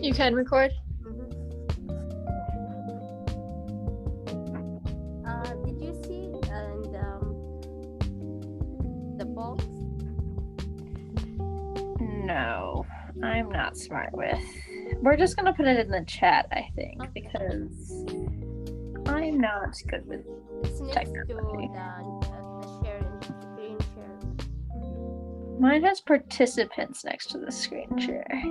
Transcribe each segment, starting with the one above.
You can record? Did you see and the box? No, I'm not smart with. We're just gonna put it in the chat, I think, Okay. because I'm not good with It's next technology. to the sharing screen share. Mine has participants next to the screen share.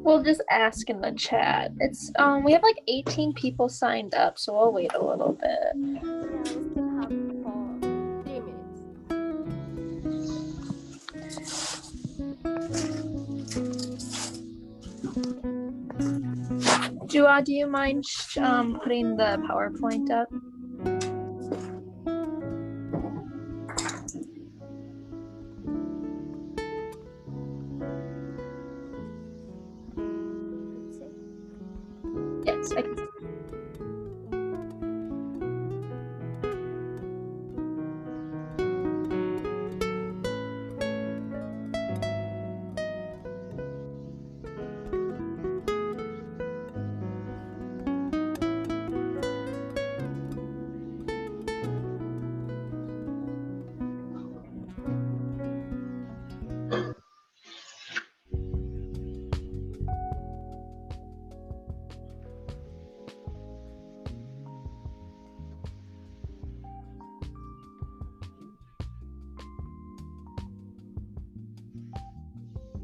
We'll just ask in the chat. It's we have like 18 people signed up, so we'll wait a little bit. Yeah, we still have 3 minutes. Jua, do you mind putting the PowerPoint up? Let's see. Yes, I can.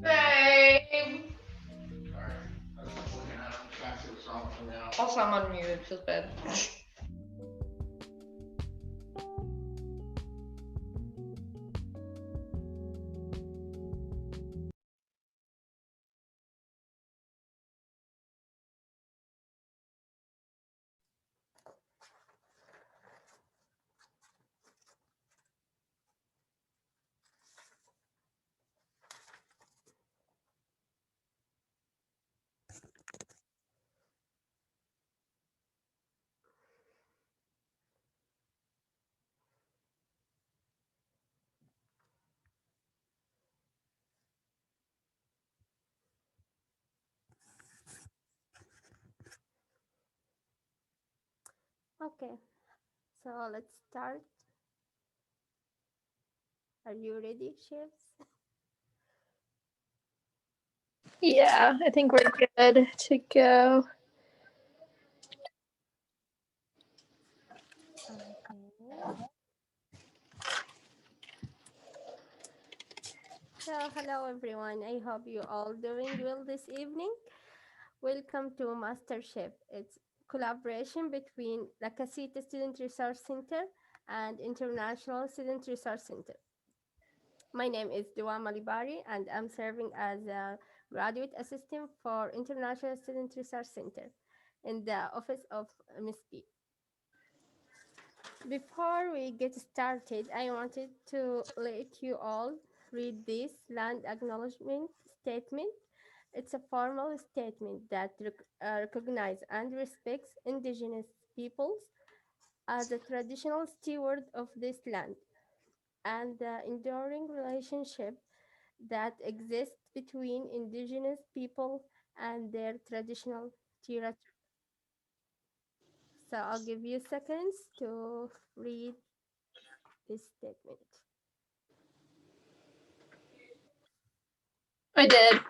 Babe. Also, I'm on mute. It feels bad. Okay, so let's start. Are you ready, chefs? Yeah, I think we're good to go. Okay. So, hello everyone. I hope you all doing well this evening. Welcome to Masterchef. It's collaboration between La Casita Student Research Center and International Student Research Center. My name is Dua Malibari and I'm serving as a graduate assistant for International Student Research Center in the office of Ms. B. Before we get started, I wanted to let you all read this land acknowledgement statement. It's a formal statement that recognizes and respects indigenous peoples as a traditional steward of this land and the enduring relationship that exists between indigenous people and their traditional territory. So I'll give you seconds to read this statement. I did.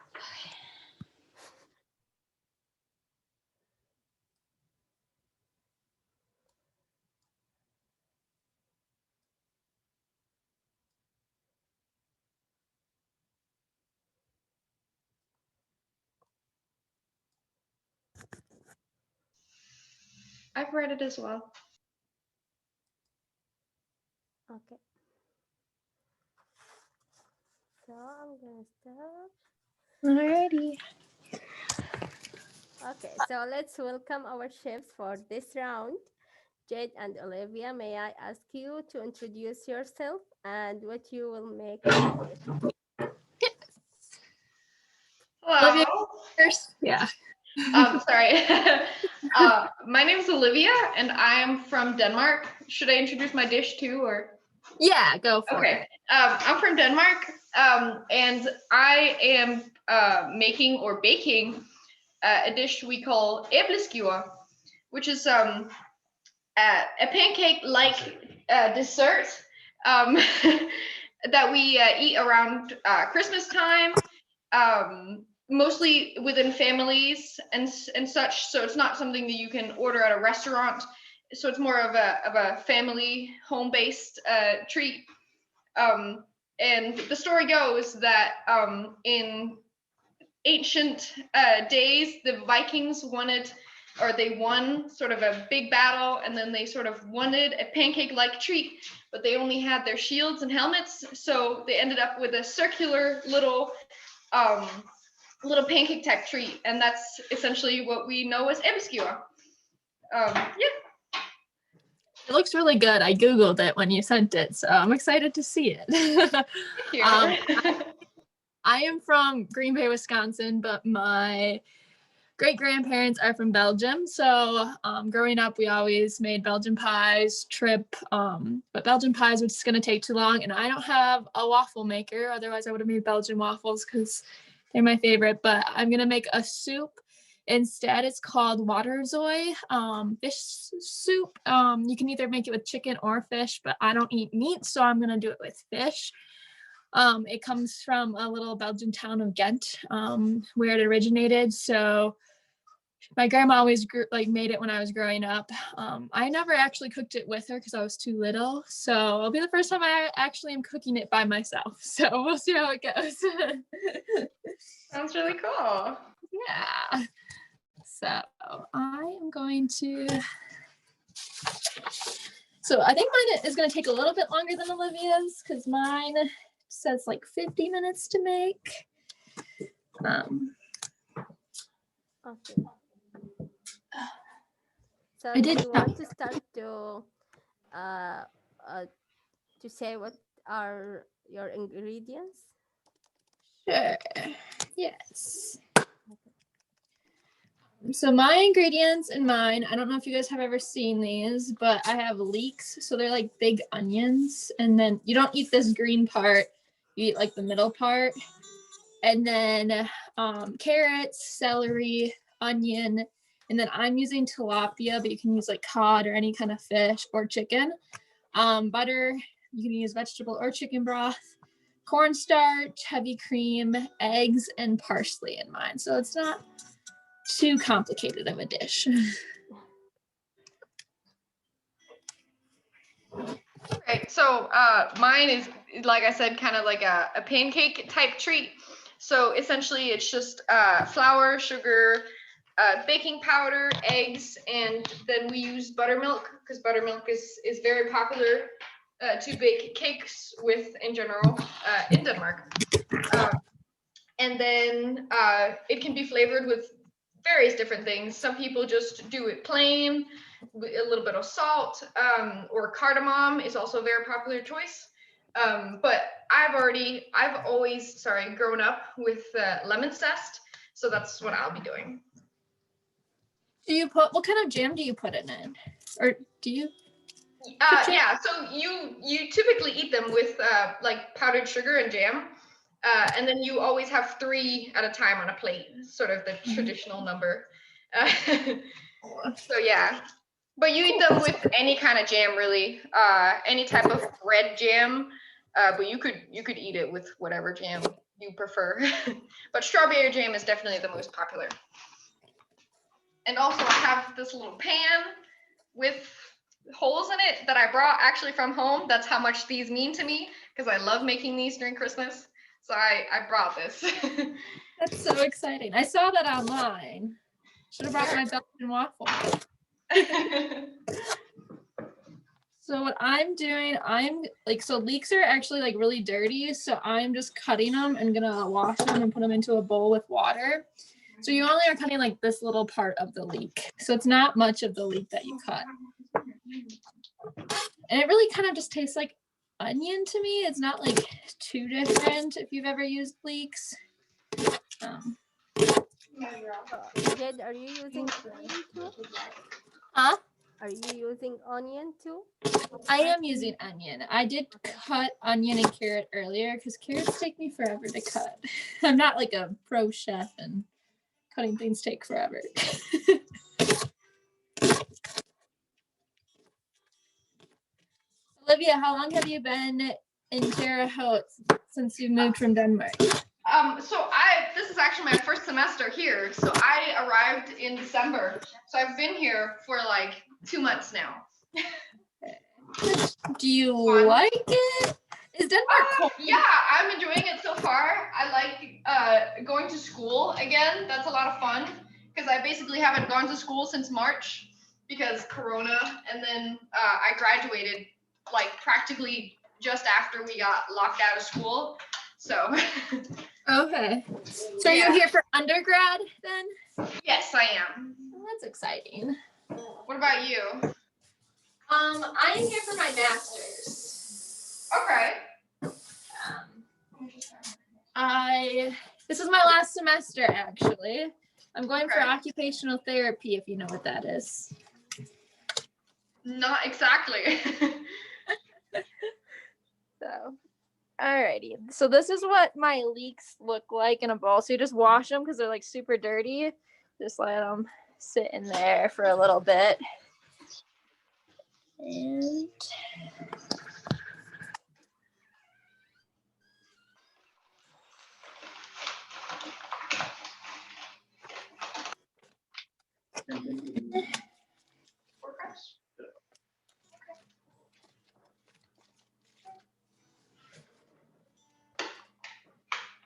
I've read it as well. Okay. So I'm gonna start. Alrighty. Okay, so let's welcome our chefs for this round. Jade and Olivia, may I ask you to introduce yourself and what you will make today? Olivia Hello. first. Yeah. Sorry. My name is Olivia, and I am from Denmark. Should I introduce my dish too, or? Yeah, go for it. I'm from Denmark, and I am making or baking a dish we call æbleskewer, which is a pancake-like dessert um, that we eat around Christmas time, mostly within families and such. So it's not something that you can order at a restaurant. So it's more of a family home-based treat. And the story goes that in ancient days, the Vikings they won sort of a big battle, and then they sort of wanted a pancake-like treat, but they only had their shields and helmets, so they ended up with a circular um, little pancake type treat, and that's essentially what we know as æbleskewer. Yeah. It looks really good. I Googled it when you sent it, so I'm excited to see it. Thank you. I am from Green Bay, Wisconsin, but my great-grandparents are from Belgium. So growing up, we always made Belgian pies, but Belgian pies was just going to take too long, and I don't have a waffle maker. Otherwise, I would have made Belgian waffles because they're my favorite. But I'm going to make a soup. Instead, it's called waterzooi fish soup. You can either make it with chicken or fish, but I don't eat meat, so I'm going to do it with fish. It comes from a little Belgian town of Ghent, where it originated. So my grandma always made it when I was growing up. I never actually cooked it with her because I was too little. So it'll be the first time I actually am cooking it by myself. So we'll see how it goes. Sounds really cool. Yeah. So I am going to. So I think mine is going to take a little bit longer than Olivia's because mine says like 50 minutes to make. Okay. So I did. do you want to start to say what are your ingredients? Sure. Yes. So my ingredients in mine, I don't know if you guys have ever seen these, but I have leeks. So they're like big onions. And then you don't eat this green part. You eat like the middle part. And then carrots, celery, onion. And then I'm using tilapia, but you can use like cod or any kind of fish or chicken. Butter, you can use vegetable or chicken broth. Cornstarch, heavy cream, eggs, and parsley in mine. So it's not too complicated of a dish. Right. So mine is, like I said, kind of like a pancake type treat. So essentially it's just flour, sugar, baking powder, eggs, and then we use buttermilk because buttermilk is very popular to bake cakes with in general in Denmark. And then it can be flavored with various different things. Some people just do it plain with a little bit of salt, or cardamom is also a very popular choice. But I've always grown up with lemon zest, so that's what I'll be doing. What kind of jam do you put in it? Or do you? Yeah, so you typically eat them with like powdered sugar and jam. And then you always have 3 at a time on a plate, sort of the traditional number. So yeah, but you eat them with any kind of jam, really, any type of bread jam. But you could eat it with whatever jam you prefer. But strawberry jam is definitely the most popular. And also, I have this little pan with holes in it that I brought actually from home. That's how much these mean to me because I love making these during Christmas. So I brought this. That's so exciting. I saw that online. Should have brought my Belgian waffle. So what I'm doing, so leeks are actually like really dirty. So I'm just cutting them and gonna wash them and put them into a bowl with water. So you only are cutting like this little part of the leek. So it's not much of the leek that you cut. And it really kind of just tastes like onion to me. It's not like too different if you've ever used leeks. Jed, are you using onion too? Huh? Are you using onion too? I am using onion. I did cut onion and carrot earlier because carrots take me forever to cut. I'm not like a pro chef and cutting things take forever. Olivia, how long have you been in Terre Haute since you moved from Denmark? This is actually my first semester here. So I arrived in December. So I've been here for like 2 months now. Do you like it? Is Denmark cold? Yeah, I'm enjoying it so far. I like going to school again. That's a lot of fun because I basically haven't gone to school since March because Corona, and then I graduated like practically just after we got locked out of school. So. Okay. So are you here for undergrad then? Yes, I am. Well, that's exciting. What about you? I am here for my master's. Okay. This is my last semester actually. I'm going for occupational therapy, if you know what that is. Not exactly. So, alrighty. So this is what my leeks look like in a bowl. So you just wash them because they're like super dirty. Just let them sit in there for a little bit. And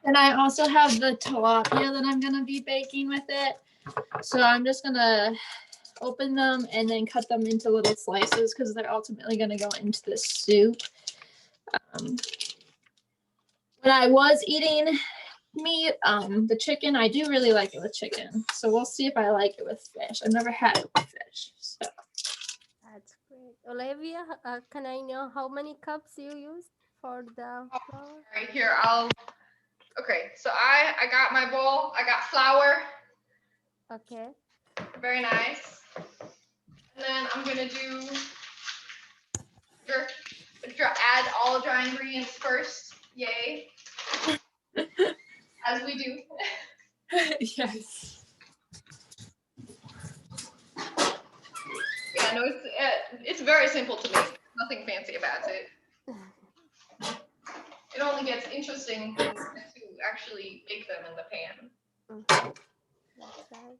and I also have the tilapia that I'm gonna be baking with it. So I'm just gonna open them and then cut them into little slices because they're ultimately gonna go into the soup. When I was eating meat, the chicken, I do really like it with chicken. So we'll see if I like it with fish. I've never had it with fish. So. That's great. Olivia, can I know how many cups you used for the flour? Right here, okay, so I got my bowl. I got flour. Okay. Very nice. And then I'm gonna add all dry ingredients first. Yay. As we do. Yes. Yeah, no, it's very simple to make. Nothing fancy about it. It only gets interesting to actually bake them in the pan. Mm-hmm. That's right.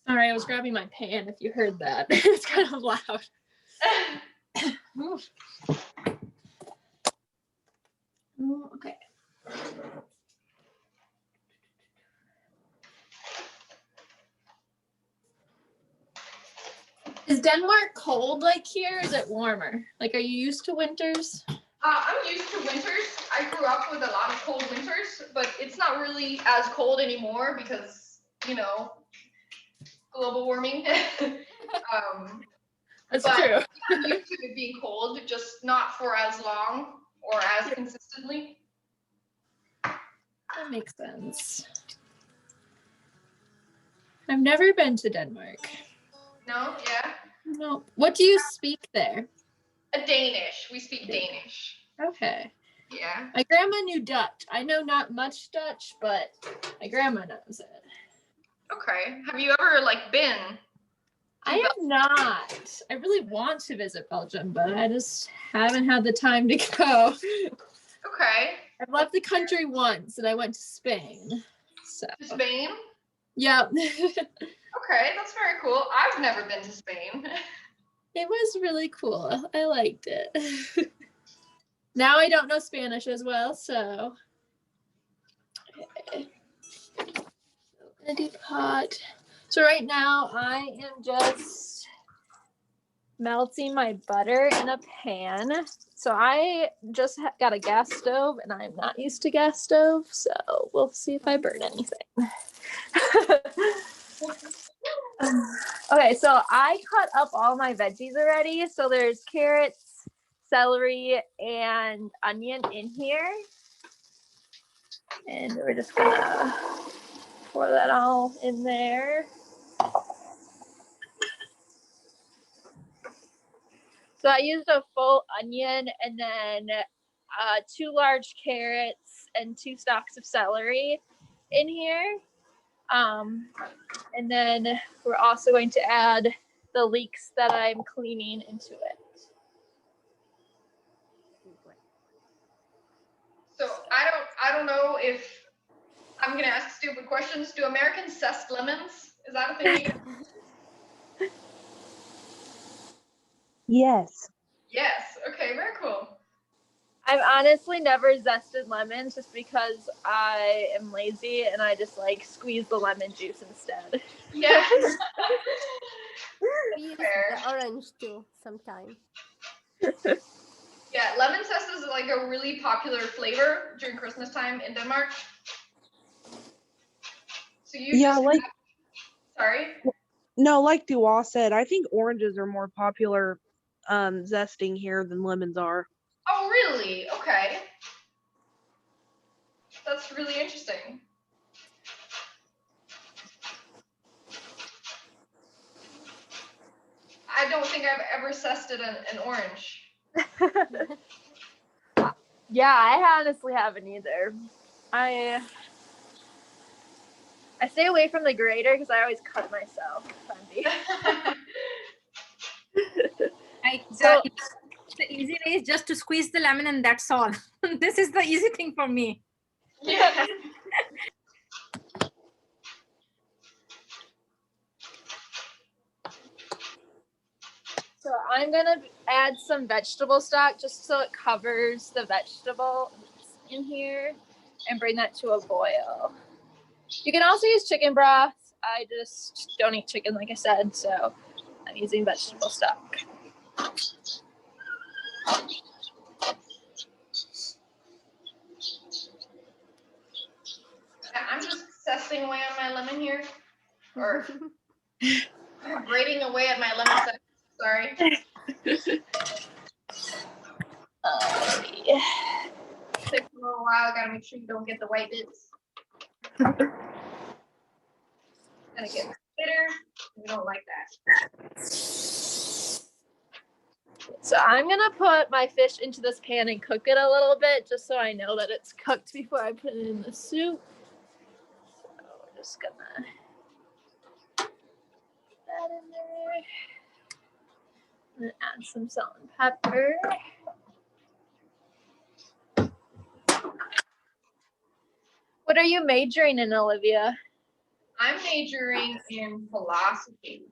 Sorry, I was grabbing my pan if you heard that. It's kind of loud. Okay. Is Denmark cold like here? Or is it warmer? Like, are you used to winters? I'm used to winters. I grew up with a lot of cold winters, but it's not really as cold anymore because, global warming. That's but true. I'm used to it being cold, just not for as long or as consistently. That makes sense. I've never been to Denmark. No? Yeah? No. What do you speak there? Danish. We speak Danish. Okay. Yeah. My grandma knew Dutch. I know not much Dutch, but my grandma knows it. Okay. Have you ever been? I have not. I really want to visit Belgium, but I just haven't had the time to go. Okay. I've left the country once, and I went to Spain. So. To Spain? Yep. Okay, that's very cool. I've never been to Spain. It was really cool. I liked it. Now I don't know Spanish as well, so. Okay. Pot. So right now I am just melting my butter in a pan. So I just got a gas stove and I'm not used to gas stove. So we'll see if I burn anything. Okay, so I cut up all my veggies already. So there's carrots, celery, and onion in here. And we're just gonna Pour that all in there. So I used a full onion and then 2 large carrots and 2 stalks of celery in here. And then we're also going to add the leeks that I'm cleaning into it. So I don't know if I'm gonna ask stupid questions. Do Americans zest lemons? Is that a thing? Yes. Yes. Okay. Very cool. I've honestly never zested lemons just because I am lazy and I just like squeeze the lemon juice instead. Yeah. We use Fair. the orange too sometimes. Yeah, lemon zest is like a really popular flavor during Christmas time in Denmark. So you Yeah, just like sorry. no, like Dua said, I think oranges are more popular zesting here than lemons are. Oh, really? Okay. That's really interesting. I don't think I've ever zested an orange. Yeah, I honestly haven't either. I stay away from the grater because I always cut myself. So the easy way is just to squeeze the lemon and that's all. This is the easy thing for me. Yeah. So I'm gonna add some vegetable stock just so it covers the vegetables in here and bring that to a boil. You can also use chicken broth. I just don't eat chicken, like I said, so I'm using vegetable stock. I'm just zesting away on my lemon here. Or grating away at my lemon zest. Sorry. Yeah. Takes a little while. I gotta make sure you don't get the white bits. Gonna get bitter. We don't like that. So I'm gonna put my fish into this pan and cook it a little bit just so I know that it's cooked before I put it in the soup. So we're just gonna put that in there. And then add some salt and pepper. What are you majoring in, Olivia? I'm majoring in philosophy.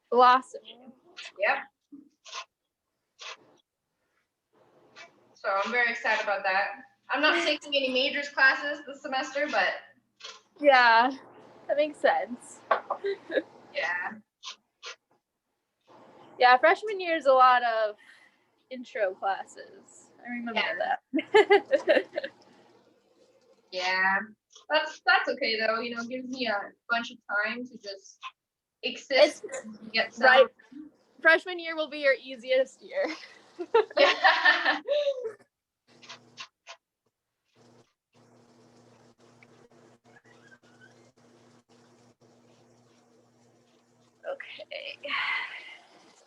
Philosophy. Yep. So I'm very excited about that. I'm not taking any majors classes this semester, but Yeah, that makes sense. yeah. Yeah, freshman year is a lot of intro classes. I remember that. Yeah. That's okay though. You know, gives me a bunch of time to just exist and get some. Right. Freshman year will be your easiest year. Yeah. Okay.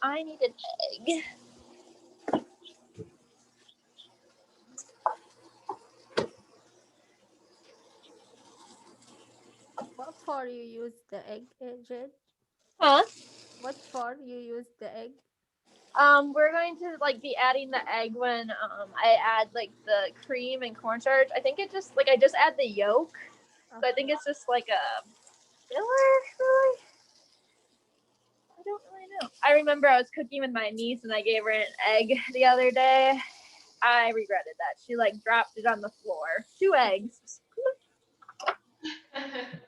I need an egg. What for you use the egg, Jade? Huh? What for you use the egg? We're going to like be adding the egg when I add like the cream and cornstarch. I think it just like I just add the yolk. So I think it's just like a filler, really. I don't really know. I remember I was cooking with my niece and I gave her an egg the other day. I regretted that. She like dropped it on the floor. 2 eggs.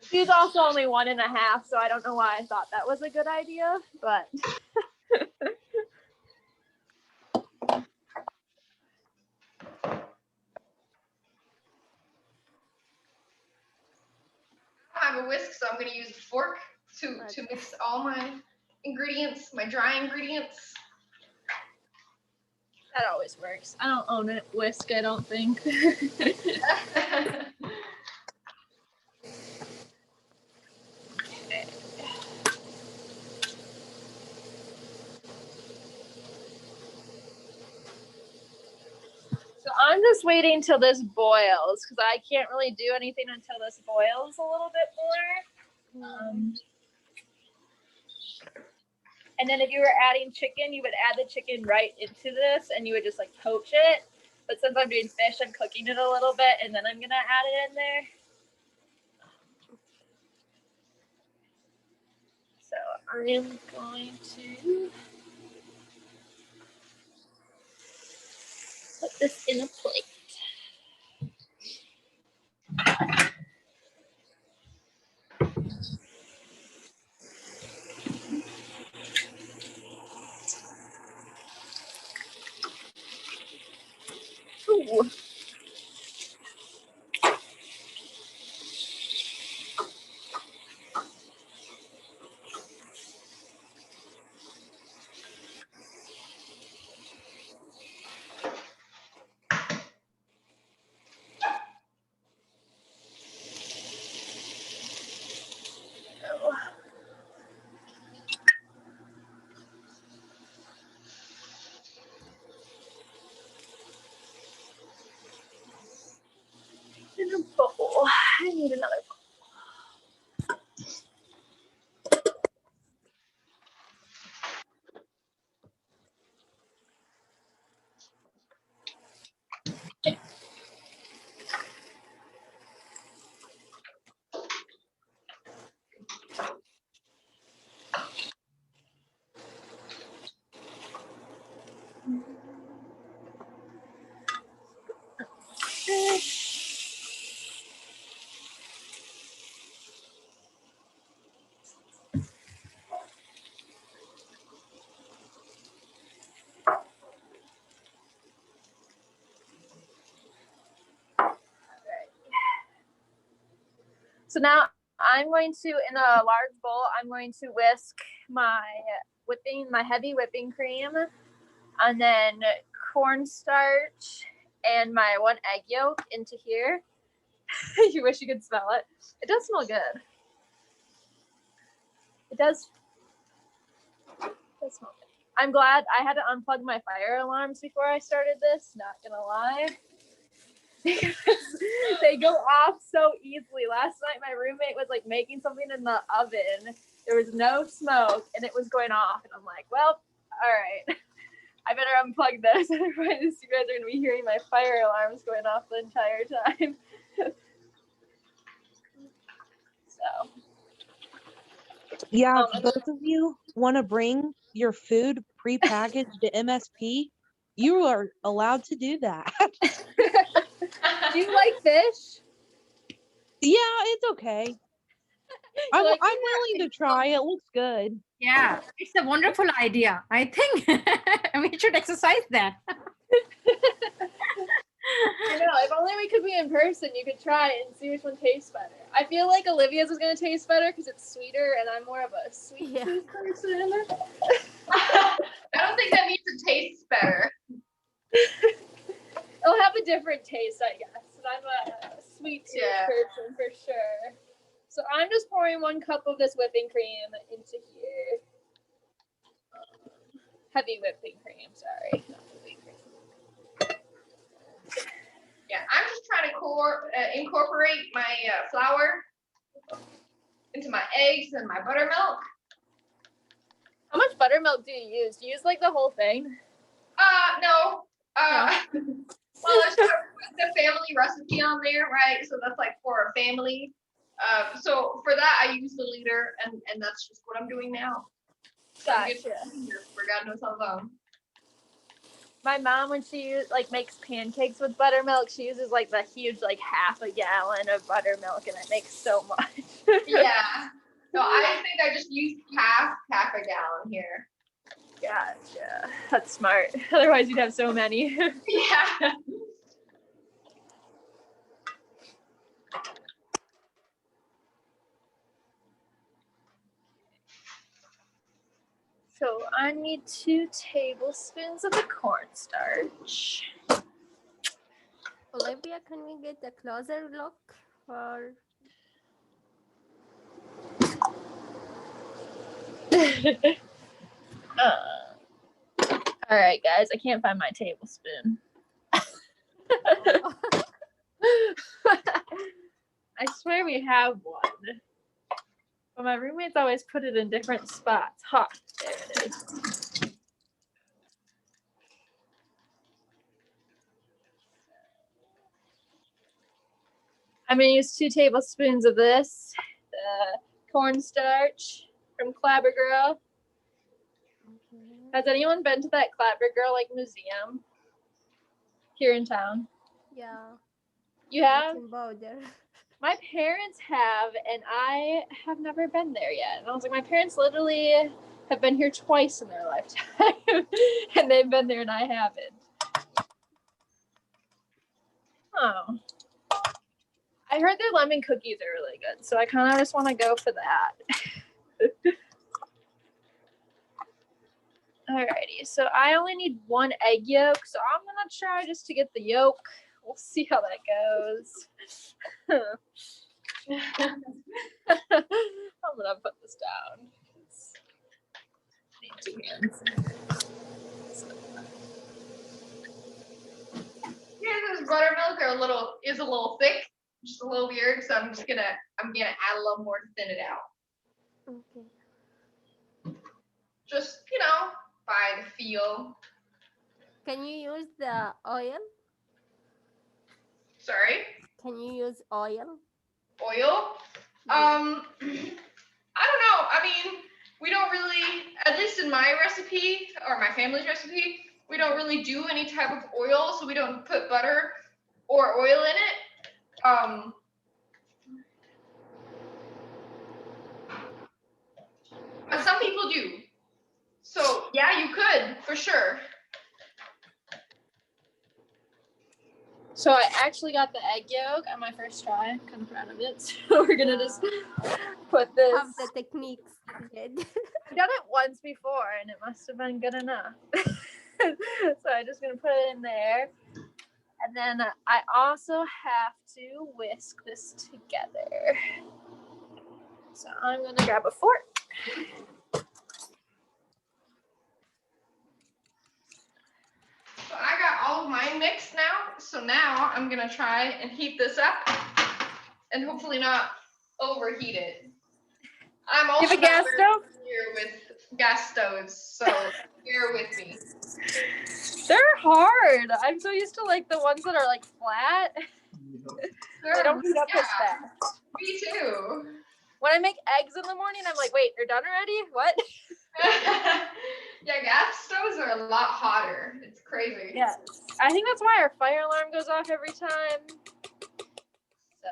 She's also only 1.5, so I don't know why I thought that was a good idea, but I have a whisk, so I'm gonna use a fork to mix all my ingredients, my dry ingredients. that always works. I don't own a whisk, I don't think. I'm just waiting till this boils because I can't really do anything until this boils a little bit more. And then if you were adding chicken, you would add the chicken right into this and you would just like poach it. But since I'm doing fish, I'm cooking it a little bit and then I'm gonna add it in there. So I am going to put this in a plate. Ooh. In a bowl. I need another bowl. So now I'm going to, in a large bowl, I'm going to whisk my heavy whipping cream, and then cornstarch and my 1 egg yolk into here. You wish you could smell it. It does smell good. It does smell good. I'm glad I had to unplug my fire alarms before I started this, not gonna lie. They go off so easily. Last night my roommate was like making something in the oven. There was no smoke and it was going off. And I'm like, well, all right. I better unplug this. Otherwise you guys are gonna be hearing my fire alarms going off the entire time. So Yeah, if both of you want to bring your food prepackaged to MSP, you are allowed to do that. do you like fish? Yeah, it's okay. I'm Like, willing to try. It looks good. Yeah, it's a wonderful idea. I think we should exercise that. I know. If only we could be in person, you could try it and see which one tastes better. I feel like Olivia's is gonna taste better because it's sweeter, and I'm more of a sweet tooth person. I don't think that means it tastes better. It'll have a different taste, I guess. And I'm a sweet tooth person for sure. So I'm just pouring 1 cup of this whipping cream into here. Heavy whipping cream, sorry. Not whipping cream. Yeah, I'm just trying to incorporate my flour into my eggs and my buttermilk. How much buttermilk do you use? Do you use like the whole thing? No. Well, there's the family recipe on there, right? So that's like for a family. So for that, I use the liter, and that's just what I'm doing now. Gotcha. For God knows how long. My mom, when she like makes pancakes with buttermilk, she uses like the huge like half a gallon of buttermilk, and it makes so much. Yeah. So I think I just used half a gallon here. Gotcha. That's smart. Otherwise, you'd have so many. Yeah. So I need 2 tablespoons of the cornstarch. Olivia, can we get a closer look for? All right, guys, I can't find my tablespoon. I swear we have one. But my roommates always put it in different spots. Ha, there it is. I'm gonna use 2 tablespoons of this, the cornstarch from Clabber Girl. Has anyone been to that Clabber Girl like museum here in town? Yeah. You have? In Boulder. My parents have, and I have never been there yet. And I was like, my parents literally have been here twice in their lifetime, and they've been there and I haven't. Oh. I heard their lemon cookies are really good, so I kind of just want to go for that. Alrighty, so I only need 1 egg yolk, so I'm gonna try just to get the yolk. We'll see how that goes. I'm gonna put this down. Need 2 hands. Yeah, this buttermilk is a little thick, just a little weird. So I'm gonna add a little more to thin it out. Okay. Just by the feel. Can you use the oil? Sorry, Can you use oil? oil. I don't know. I mean, we don't really, at least in my recipe or my family's recipe, we don't really do any type of oil, so we don't put butter or oil in it. But some people do. So yeah, you could for sure. So I actually got the egg yolk on my first try. I'm kind of proud of it. So we're gonna just put this. Have the techniques. Good. I've done it once before and it must have been good enough. So I'm just gonna put it in there. And then I also have to whisk this together. So I'm gonna grab a fork. So I got all of mine mixed now. So now I'm gonna try and heat this up and hopefully not overheat it. I'm also You have a gas stove? familiar with gas stoves, so bear with me. They're hard. I'm so used to like the ones that are like flat. They don't heat up as fast. Me too. When I make eggs in the morning, I'm like, wait, they're done already? What? Yeah, gas stoves are a lot hotter. It's crazy. Yes. I think that's why our fire alarm goes off every time. So.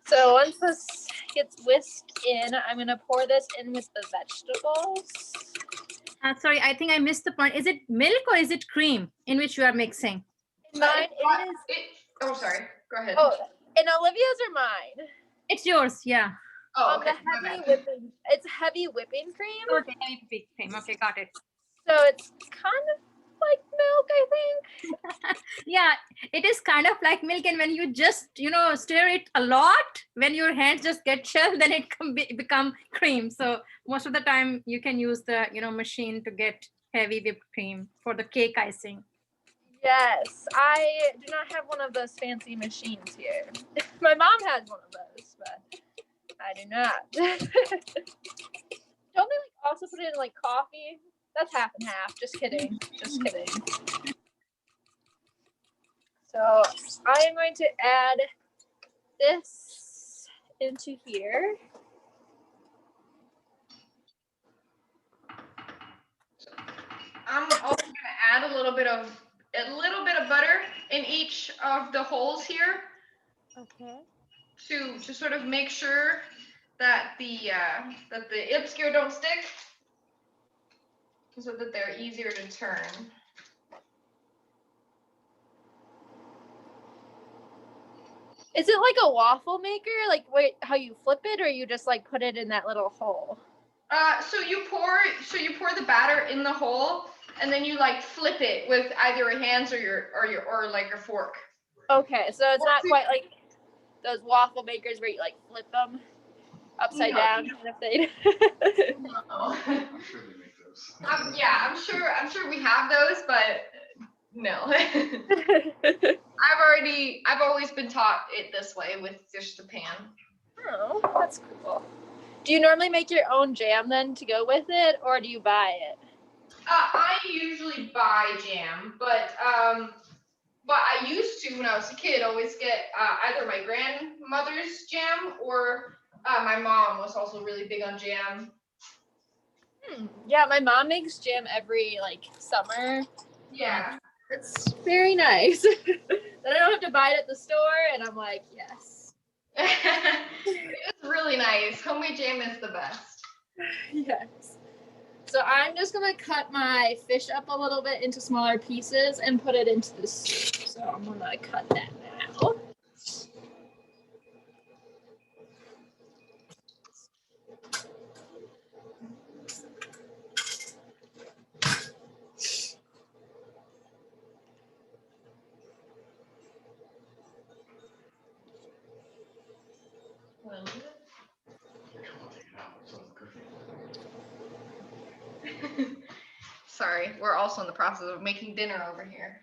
So once this gets whisked in, I'm gonna pour this in with the vegetables. Sorry, I think I missed the point. Is it milk or is it cream in which you are mixing? Mine is. Oh, sorry. Go ahead. Oh, and Olivia's are mine. It's yours, yeah. Oh, okay. The heavy whipping. It's heavy whipping cream. Okay, heavy cream. Okay, got it. So it's kind of like milk, I think. Yeah, it is kind of like milk, and when you just stir it a lot, when your hands just get chill, then it can become cream. So most of the time you can use the machine to get heavy whipped cream for the cake icing. Yes, I do not have one of those fancy machines here. My mom has one of those, but I do not. Don't they also put it in like coffee? That's half and half. Just kidding. Just kidding. So I am going to add this into here. I'm also gonna add a little bit of butter in each of the holes here. Okay. To sort of make sure that the Ipskeer don't stick, so that they're easier to turn. Is it like a waffle maker? Like how you flip it, or you just like put it in that little hole? So you pour the batter in the hole, and then you like flip it with either your hands or your fork. Okay, so it's not quite like. those waffle makers where you like flip them upside No. down kind of thing. No. I'm sure they make those. Yeah, I'm sure we have those, but no. I've always been taught it this way with just the pan. Oh, that's cool. Do you normally make your own jam then to go with it, or do you buy it? I usually buy jam, but I used to when I was a kid always get either my grandmother's jam or my mom was also really big on jam. Yeah, my mom makes jam every like summer. Yeah. It's very nice. Then I don't have to buy it at the store, and I'm like, yes. It's really nice. Homemade jam is the best. Yes. So I'm just gonna cut my fish up a little bit into smaller pieces and put it into the soup. So I'm gonna cut that now. Well, I'll take it out. So it's cooking. sorry, we're also in the process of making dinner over here.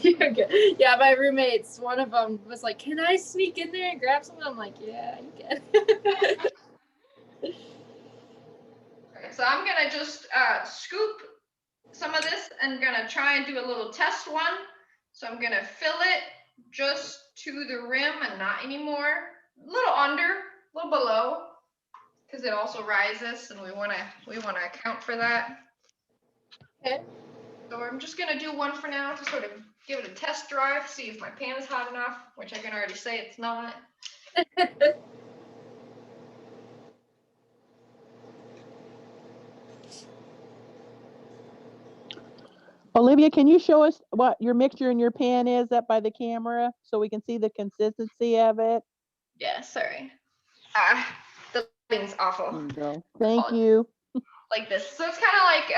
You're good. Yeah, my roommates, one of them was like, "Can I sneak in there and grab something?" I'm like, "Yeah, you can." Alright, so I'm gonna just scoop some of this and gonna try and do a little test one. So I'm gonna fill it just to the rim and not anymore. A little under, a little below, because it also rises and we wanna account for that. Okay. So I'm just gonna do one for now to sort of give it a test drive, see if my pan is hot enough, which I can already say it's not. Olivia, can you show us what your mixture in your pan is up by the camera so we can see the consistency of it? Yeah, sorry. The lighting's awful. There you go. Thank you. Like this. So it's kind of like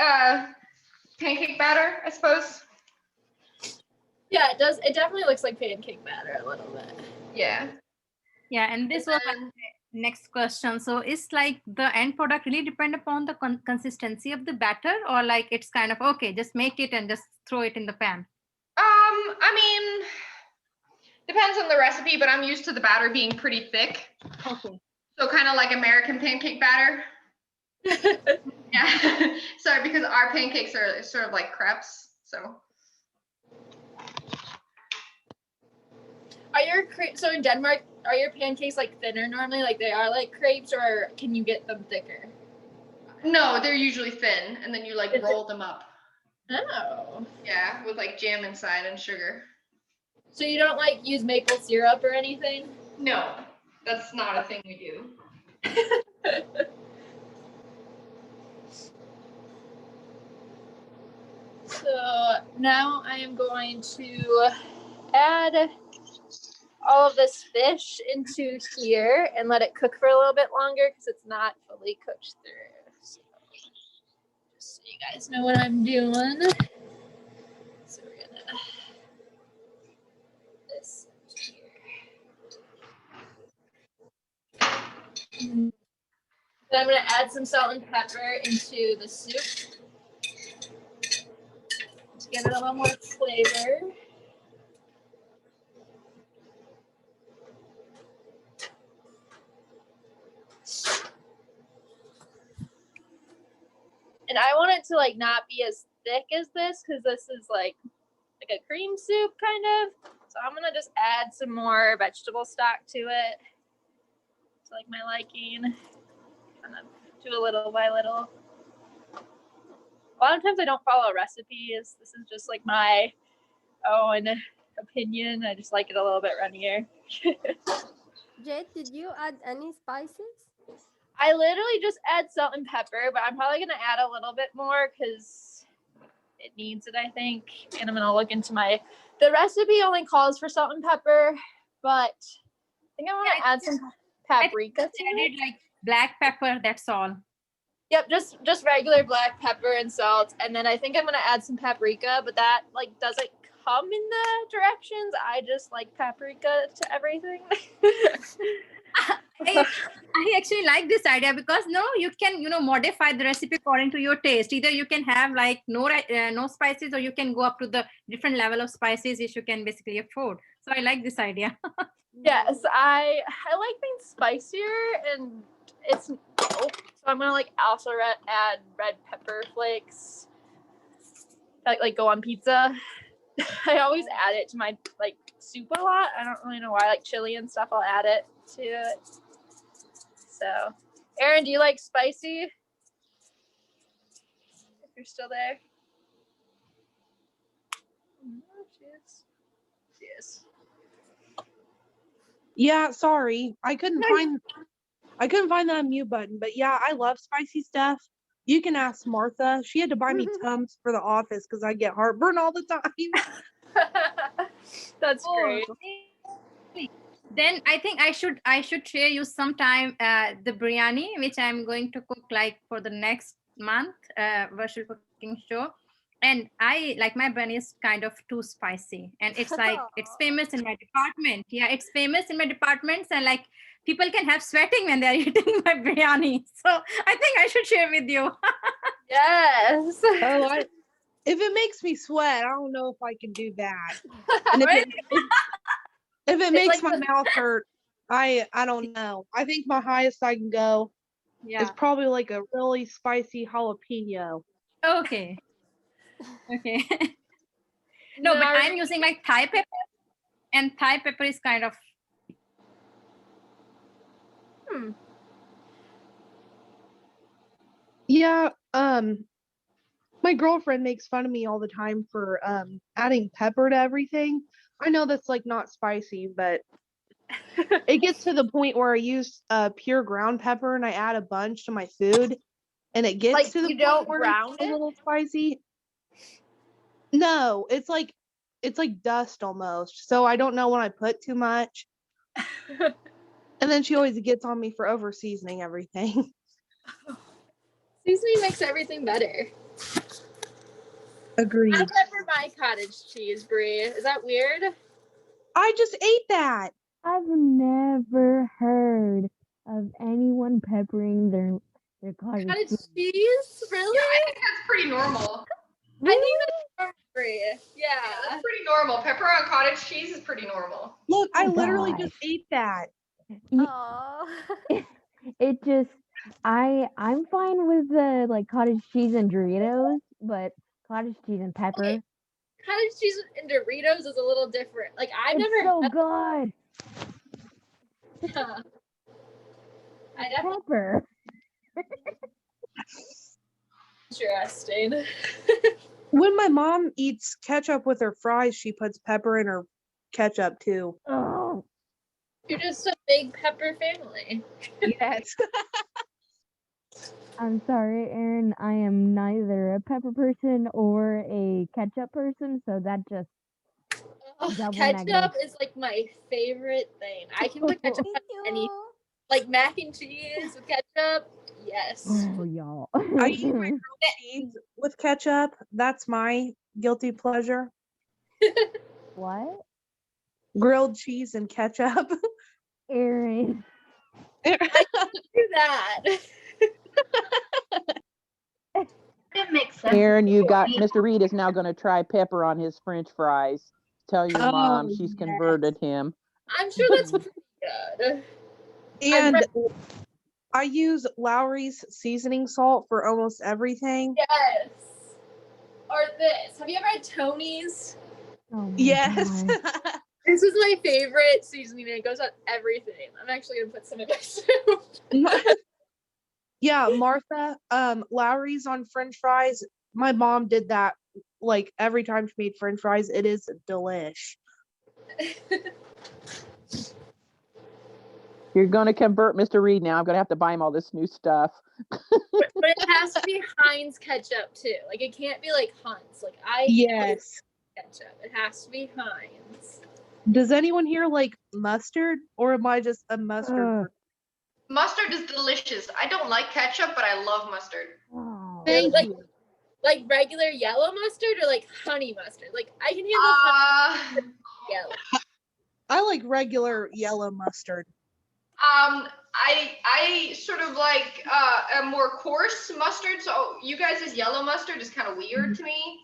pancake batter, I suppose. Yeah, it does. It definitely looks like pancake batter a little bit. Yeah. Yeah, and this was my next question. So is like the end product really depend upon the consistency of the batter, or like it's kind of okay, just make it and just throw it in the pan? I mean, depends on the recipe, but I'm used to the batter being pretty thick. Okay. So kind of like American pancake batter. Yeah. Sorry, because our pancakes are sort of like crepes. So. So in Denmark, are your pancakes like thinner normally, like they are like crepes, or can you get them thicker? No, they're usually thin, and then you like roll them up. Oh. Yeah, with like jam inside and sugar. So you don't like use maple syrup or anything? No, that's not a thing we do. So now I am going to add all of this fish into here and let it cook for a little bit longer because it's not fully cooked through. So, just so you guys know what I'm doing. So we're gonna put this here. Then I'm gonna add some salt and pepper into the soup to give it a little more flavor. And I want it to like not be as thick as this because this is like a cream soup kind of. So I'm gonna just add some more vegetable stock to it. To like my liking. Kind of do a little by little. A lot of times I don't follow recipes. This is just like my own opinion. I just like it a little bit runnier. Jade, did you add any spices? I literally just add salt and pepper, but I'm probably gonna add a little bit more because it needs it, I think. And I'm gonna look into the recipe only calls for salt and pepper, but I think I want to add some paprika to I it. did like black pepper, that's all. Yep, just regular black pepper and salt, and then I think I'm gonna add some paprika, but that like doesn't come in the directions. I just like paprika to everything. I actually like this idea because no, you can modify the recipe according to your taste. Either you can have like no spices, or you can go up to the different level of spices which you can basically afford. So I like this idea. Yes, I like things spicier, and it's so I'm gonna like also add red pepper flakes that like go on pizza. I always add it to my like soup a lot. I don't really know why, like chili and stuff. I'll add it to it. So, Erin, do you like spicy? If you're still there. Oh, she is. She is. Yeah, sorry. I couldn't find the unmute button, but yeah, I love spicy stuff. You can ask Martha. She had to buy me Tums for the office because I get heartburn all the time. That's great. Then I think I should share you sometime the biryani which I'm going to cook like for the next month virtual cooking show. And I like my biryani is kind of too spicy, and it's like it's famous in my department. Yeah, it's famous in my departments, and like people can have sweating when they're eating my biryani. So I think I should share with you. Yes. Oh, if it makes me sweat, I don't know if I can do that. And if it makes like my mouth hurt, I don't know. I think my highest I can go is probably like a really spicy jalapeno. Okay. Okay. No, but I'm using like Thai pepper, and Thai pepper is kind of. Yeah, my girlfriend makes fun of me all the time for adding pepper to everything. I know that's like not spicy, but it gets to the point where I use pure ground pepper and I add a bunch to my food, and it gets Like, to the you point don't where brown it's a it? little spicy. No, it's like dust almost. So I don't know when I put too much. And then she always gets on me for over seasoning everything. Seasoning makes everything better. Agreed. I pepper my cottage cheese, Brie. Is that weird? I just ate that. I've never heard of anyone peppering their cottage Cottage cheese. cheese? Really? Yeah, I think that's pretty normal. I think that's normal, Brie. Yeah, Yeah. that's pretty normal. Pepper on cottage cheese is pretty normal. Look, I Oh, literally gosh. just ate that. Oh. It just I'm fine with the like cottage cheese and Doritos, but cottage cheese and pepper. Cottage cheese and Doritos is a little different. Like, I've It's never so had good. that. I definitely Pepper. interesting. When my mom eats ketchup with her fries, she puts pepper in her ketchup too. Oh, You're just a big pepper family. Yes. I'm sorry, Erin. I am neither a pepper person or a ketchup person, so that just double Ketchup negative. is like my favorite thing. I can put ketchup on any, like mac and cheese with ketchup. Yes. Oh, y'all. I eat my grilled cheese with ketchup. That's my guilty pleasure. What? Grilled cheese and ketchup. Erin. Do that. It makes sense. Aaron, you got Mr. Reed is now going to try pepper on his French fries. Tell your mom she's yes. converted him. I'm sure that's pretty good. And I use Lowry's seasoning salt for almost everything. Yes. Or this. Have you ever had Tony's? Oh my Yes. God. This is my favorite seasoning. It goes on everything. I'm actually gonna put some in my soup. Yeah, Martha, Lowry's on French fries. My mom did that like every time she made French fries. It is delish. You're going to convert Mr. Reed now. I'm going to have to buy him all this new stuff. But it has to be Heinz ketchup too. Like it can't be like Hunt's. Like I Yes. ketchup. It has to be Heinz. Does anyone here like mustard, or am I just a mustard? Mustard is delicious. I don't like ketchup, but I love mustard. Oh. Thank Like- you. Like regular yellow mustard or like honey mustard? Like I can handle honey yellow. I like regular yellow mustard. I sort of like a more coarse mustard. So you guys' yellow mustard is kind of weird to me.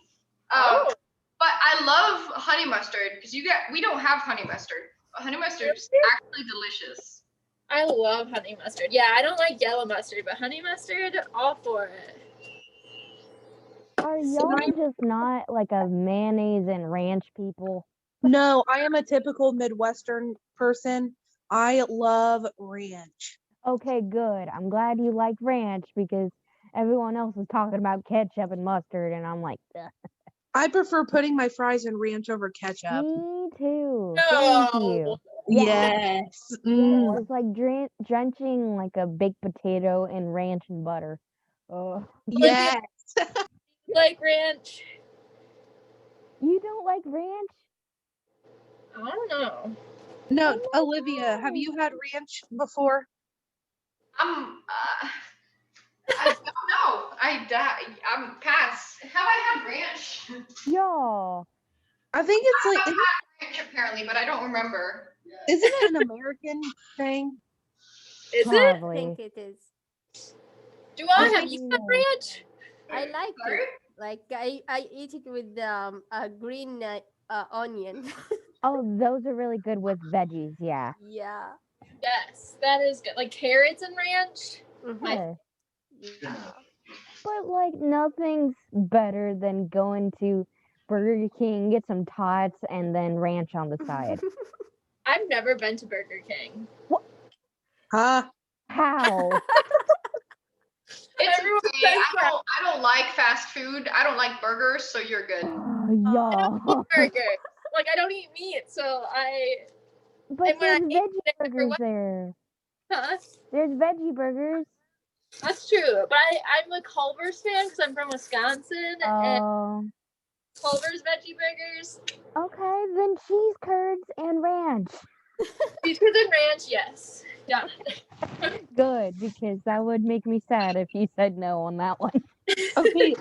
Oh. But I love honey mustard because we don't have honey mustard. Honey mustard is actually delicious. I love honey mustard. Yeah, I don't like yellow mustard, but honey mustard, all for it. Are y'all just not like a mayonnaise and ranch people? No, I am a typical Midwestern person. I love ranch. Okay, good. I'm glad you like ranch because everyone else is talking about ketchup and mustard, and I'm like, ugh. I prefer putting my fries in ranch over ketchup. Me too. Thank you. Yes. Yeah, it's like drenching like a baked potato in ranch and butter. Oh, Yes. Like ranch? you don't like ranch? I don't know. No, Olivia, have you had ranch before? I don't know. I'm pass. Have I had ranch? Y'all. I think it's like, I've had ranch apparently, but I don't remember. isn't it an American thing? Is I it? think it is. Do I have you had ranch? I like it. Like I eat it with a green onion. Oh, those are really good with veggies. Yeah. Yeah. Yes, that is good. Like carrots and ranch? Yeah. Yeah. But like nothing's better than going to Burger King, get some tots, and then ranch on the side. I've never been to Burger King. Huh? How? It's Everyone okay. says that. I don't like fast food. I don't like burgers, so you're good. Y'all. Burger. Like I don't eat meat, so I. But And when I there's eat veggie it, burgers there. Huh? There's veggie burgers. That's true, but I'm a Culver's fan because I'm from Wisconsin, and Oh. Culver's veggie burgers. Okay, then cheese curds and ranch. Cheese curds and ranch, yes. Yeah. Good, because that would make me sad if you said no on that one. Okay,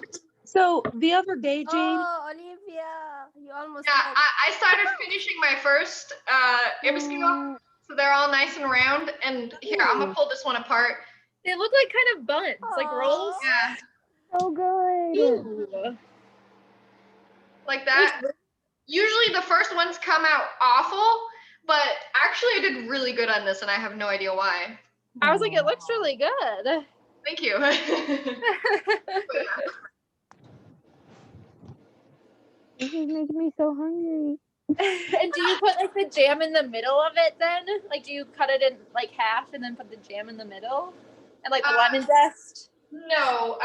so the other day, Jane. Oh, Olivia, you almost. Yeah, I started finishing my first ebiskimo, so they're all nice and round. And here, I'm gonna pull this one apart. They look like kind of buns, like rolls. Yeah, So good. Ooh. like that. Usually the first ones come out awful, but actually I did really good on this, and I have no idea why. I was like, it looks really good. Thank you. This is making me so hungry. And do you put like the jam in the middle of it then? Like, do you cut it in like half and then put the jam in the middle? And like the lemon zest? No,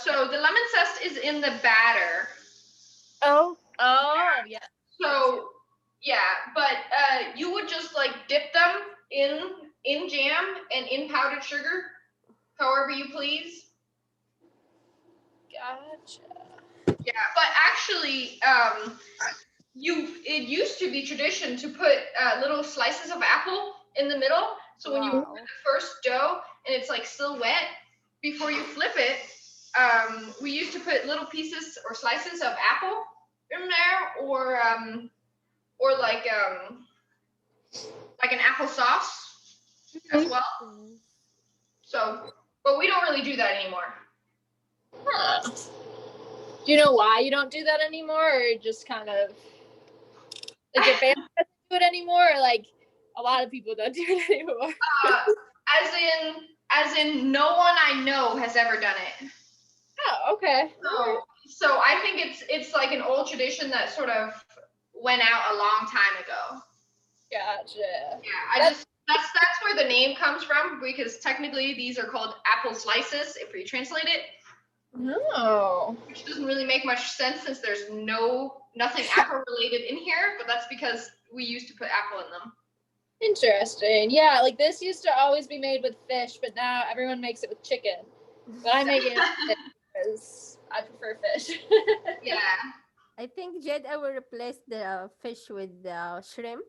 so the lemon zest is in the batter. Oh, yeah. So yeah, but you would just like dip them in jam and in powdered sugar, however you please. Gotcha. Yeah, but actually, it used to be tradition to put little slices of apple in the middle. So when you put the first dough and it's like still wet, before you flip it, we used to put little pieces or slices of apple in there, or like an apple sauce as well. So, but we don't really do that anymore. Huh. Do you know why you don't do that anymore, or just kind of like your family doesn't do it anymore, or like a lot of people don't do it anymore? As in, no one I know has ever done it. Oh, okay. So I think it's like an old tradition that sort of went out a long time ago. Gotcha. Yeah, that's where the name comes from, because technically these are called apple slices if you translate it. No. Which doesn't really make much sense since there's nothing apple related in here, but that's because we used to put apple in them. Interesting. Yeah, like this used to always be made with fish, but now everyone makes it with chicken. But I make it with fish because I prefer fish. Yeah. I think Jed, I will replace the fish with shrimp.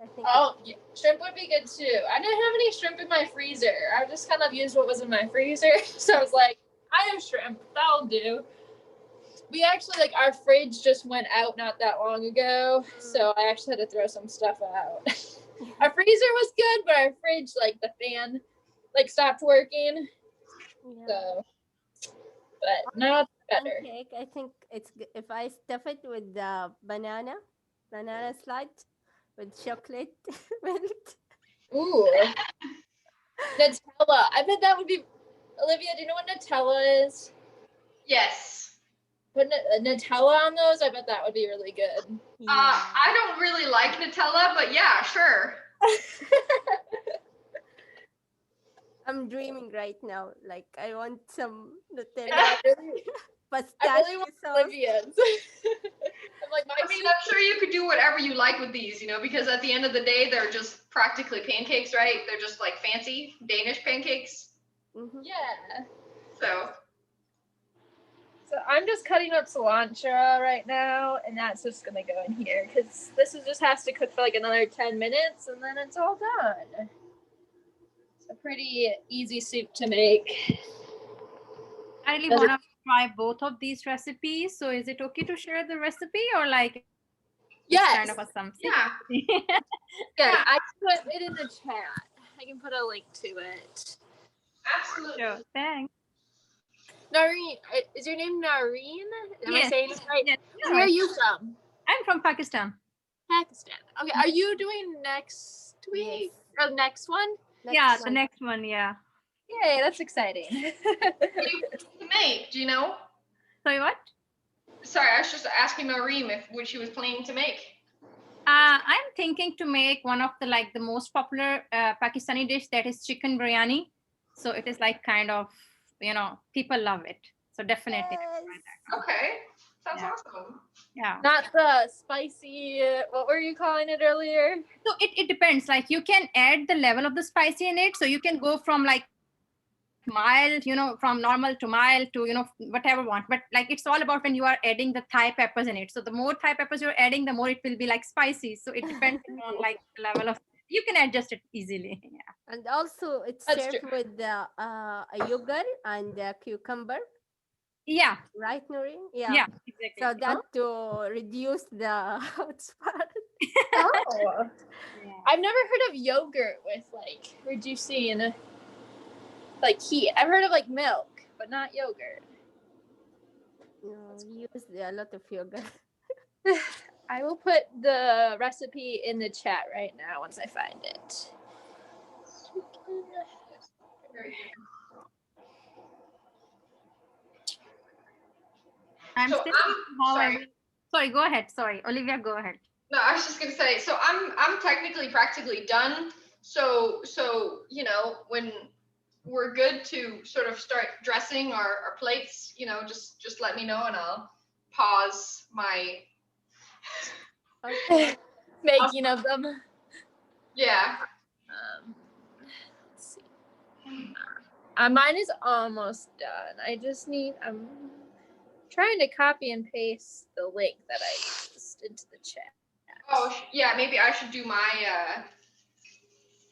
I think. Oh, yeah. Shrimp would be good too. I didn't have any shrimp in my freezer. I just kind of used what was in my freezer. So I was like, I have shrimp. That'll do. we actually like our fridge just went out not that long ago, so I actually had to throw some stuff out. Our freezer was good, but our fridge, like the fan, like stopped working. Yeah. So, but now it's better. Pancake, I think if I stuff it with the banana slice with chocolate melt. Ooh, Nutella. I bet that would be. Olivia, do you know what Nutella is? Yes. Put Nutella on those. I bet that would be really good. I don't really like Nutella, but yeah, sure. I'm dreaming right now. Like I want some Nutella. I really Pistachio want sauce. Olivia's. I'm like, I mean, I'm sure you could do whatever you like with these, because at the end of the day, they're just practically pancakes, right? They're just like fancy Danish pancakes. Mhm. yeah. So, So I'm just cutting up cilantro right now, and that's just gonna go in here because just has to cook for like another 10 minutes, and then it's all done. It's a pretty easy soup to make. I really want to try both of these recipes. So is it okay to share the recipe or like Yes. kind of a something? yeah. Yeah, I can put it in the chat. I can put a link to it. Absolutely. Sure, thanks. Nareen, is your name Nareen? Am I Yes, saying it right? yes, you're Where are right. you from? I'm from Pakistan. Pakistan. Okay, are you doing next week or next one? Yeah, the next one, yeah. Yay, that's exciting. To make, do you know? Sorry, what? Sorry, I was just asking Mareem what she was planning to make. I'm thinking to make one of the most popular Pakistani dish, that is chicken biryani. So it is like kind of, people love it. So definitely. Okay, sounds awesome. Yeah. Not the spicy, what were you calling it earlier? So it depends. Like you can add the level of the spicy in it. So you can go from like mild, from normal to mild to, whatever you want. But like it's all about when you are adding the Thai peppers in it. So the more Thai peppers you're adding, the more it will be like spicy. So it depends on like the level of, you can adjust it easily. Yeah. And also it's That's served true. with a yogurt and cucumber. Yeah. Right, Noreen? Yeah. Yeah, exactly. So that to reduce the hot spot. Oh. I've never heard of yogurt with like reducing like heat. I've heard of like milk, but not yogurt. No, we use a lot of yogurt. I will put the recipe in the chat right now once I find it. I'm So still sorry. Sorry, go ahead. Sorry, Olivia, go ahead. No, I was just gonna say. So I'm technically practically done. So when we're good to sort of start dressing our plates, just let me know and I'll pause my making of them. Yeah. Let's see. Mine is almost done. I'm trying to copy and paste the link that I used into the chat. Oh, yeah, maybe I should do my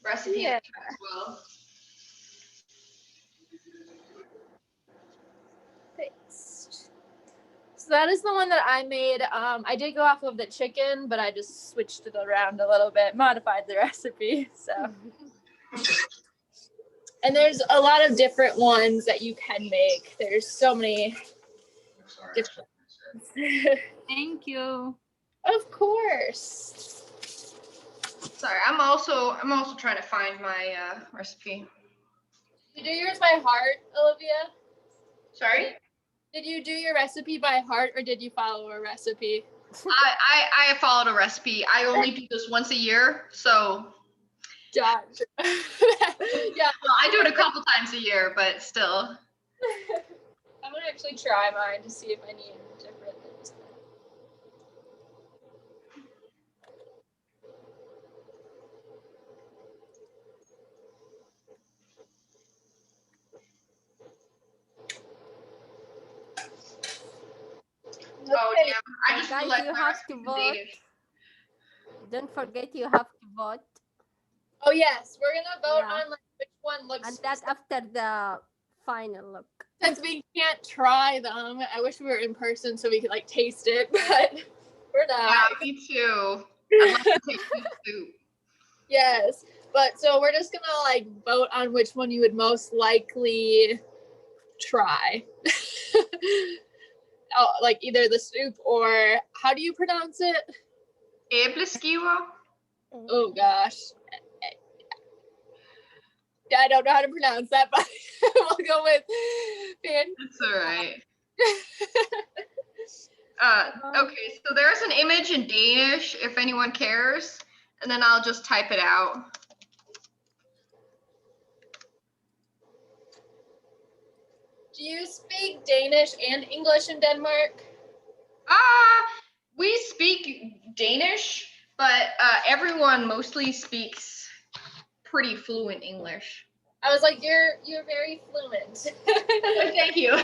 recipe in the chat as well. Paste. So that is the one that I made. I did go off of the chicken, but I just switched it around a little bit, modified the recipe. So, and there's a lot of different ones that you can make. There's so many different ones. Thank you. Of course. Sorry, I'm also trying to find my recipe. Did you do yours by heart, Olivia? Sorry? Did you do your recipe by heart or did you follow a recipe? I followed a recipe. I only do this once a year, so Gotcha. Yeah. Well, I do it a couple times a year, but still. I'm gonna actually try mine to see if I need different things. Oh damn! I just Guys, realized you my have to recipe's in vote. Danish. Don't forget you have to vote. Oh yes, we're gonna vote Yeah. on like which one looks. And that after the final look. Since we can't try them, I wish we were in person so we could like taste it, but we're Yeah, not. me too. I'd love to taste this soup. Yes, but so we're just gonna like vote on which one you would most likely try. Oh, like either the soup or how do you pronounce it? Äppelskiva? Oh gosh. Yeah, I don't know how to pronounce that, but we'll go with pan. It's all right. Okay, so there's an image in Danish if anyone cares, and then I'll just type it out. Do you speak Danish and English in Denmark? We speak Danish, but everyone mostly speaks pretty fluent English. I was like, you're very fluent. Oh, thank you.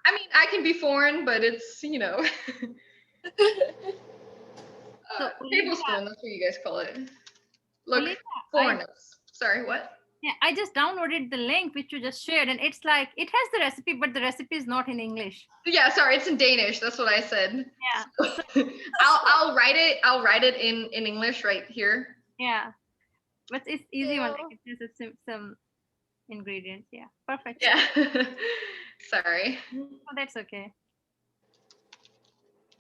I mean, I can be foreign, but it's, you know. Tablespoon, that's what you guys call it. Look, Olivia, foreigners. Sorry, what? Yeah, I just downloaded the link which you just shared, and it's like it has the recipe, but the recipe is not in English. Yeah, sorry, it's in Danish. That's what I said. Yeah. I'll write it. I'll write it in English right here. Yeah, but it's easy one. Like it has some ingredients. Yeah, perfect. Yeah. Sorry. Oh, that's okay.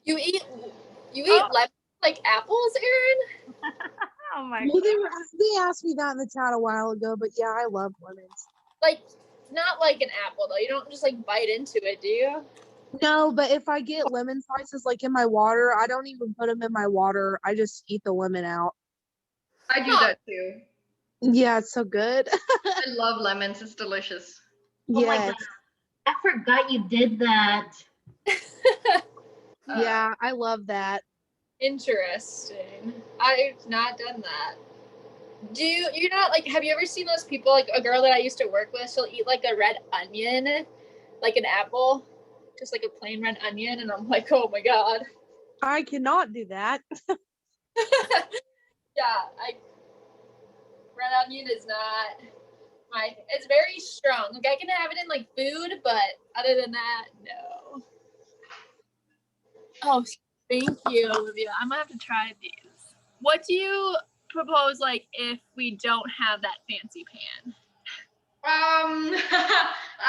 You eat lemons like apples, Erin? Oh my Well, god. they asked me that in the chat a while ago, but yeah, I love lemons. Like not like an apple though. You don't just like bite into it, do you? No, but if I get lemon slices like in my water, I don't even put them in my water. I just eat the lemon out. I do that too. Yeah, it's so good. I love lemons. It's delicious. Oh my Yes. god. I forgot you did that. Yeah, I love that. Interesting. I've not done that. You're not like, have you ever seen those people, like a girl that I used to work with, she'll eat like a red onion, like an apple, just like a plain red onion, and I'm like, oh my god. I cannot do that. Yeah, red onion is not it's very strong. Like I can have it in like food, but other than that, no. Oh, thank you, Olivia. I'm gonna have to try these. What do you propose, like, if we don't have that fancy pan?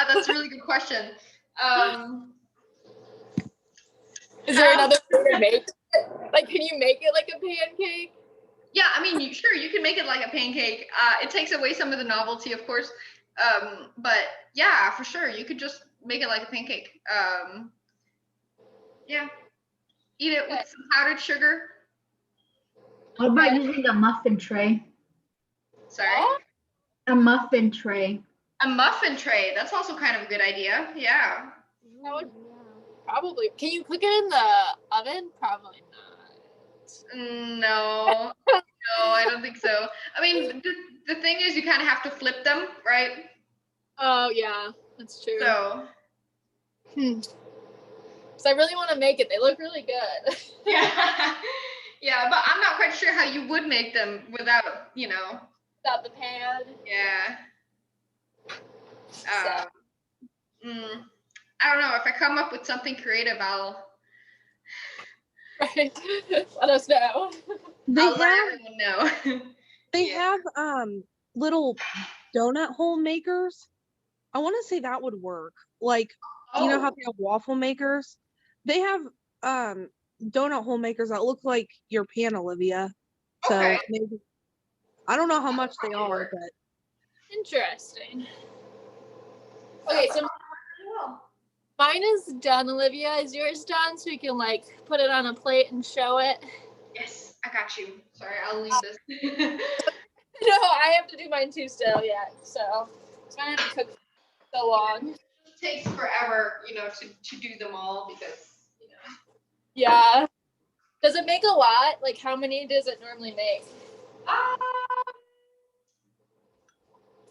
That's a really good question. Is there another way to make it? Like, can you make it like a pancake? Yeah, I mean, sure, you can make it like a pancake. It takes away some of the novelty, of course. But yeah, for sure, you could just make it like a pancake. Yeah, eat it with some powdered sugar. What about using a muffin tray? Sorry, A muffin tray. a muffin tray. That's also kind of a good idea. Yeah. That would probably. Can you cook it in the oven? Probably not. No, no, I don't think so. I mean, the thing is, you kind of have to flip them, right? Oh yeah, that's true. So. Because I really want to make it. They look really good. Yeah. Yeah, but I'm not quite sure how you would make them without, you know. Without the pan. Yeah. I don't know. If I come up with something creative, I'll Right. Let us know. let everyone know. They have little donut hole makers. I want to say that would work. Like, you know how they have waffle makers? They have donut hole makers that look like your pan, Olivia. So Okay. maybe, I don't know how much they are, but Interesting. Okay, so mine is done, Olivia. Is yours done? So we can like put it on a plate and show it. Yes, I got you. Sorry, I'll leave this. No, I have to do mine too still yet. So it's gonna have to cook so long. It takes forever, you know, to do them all because, you know. Yeah. Does it make a lot? Like how many does it normally make?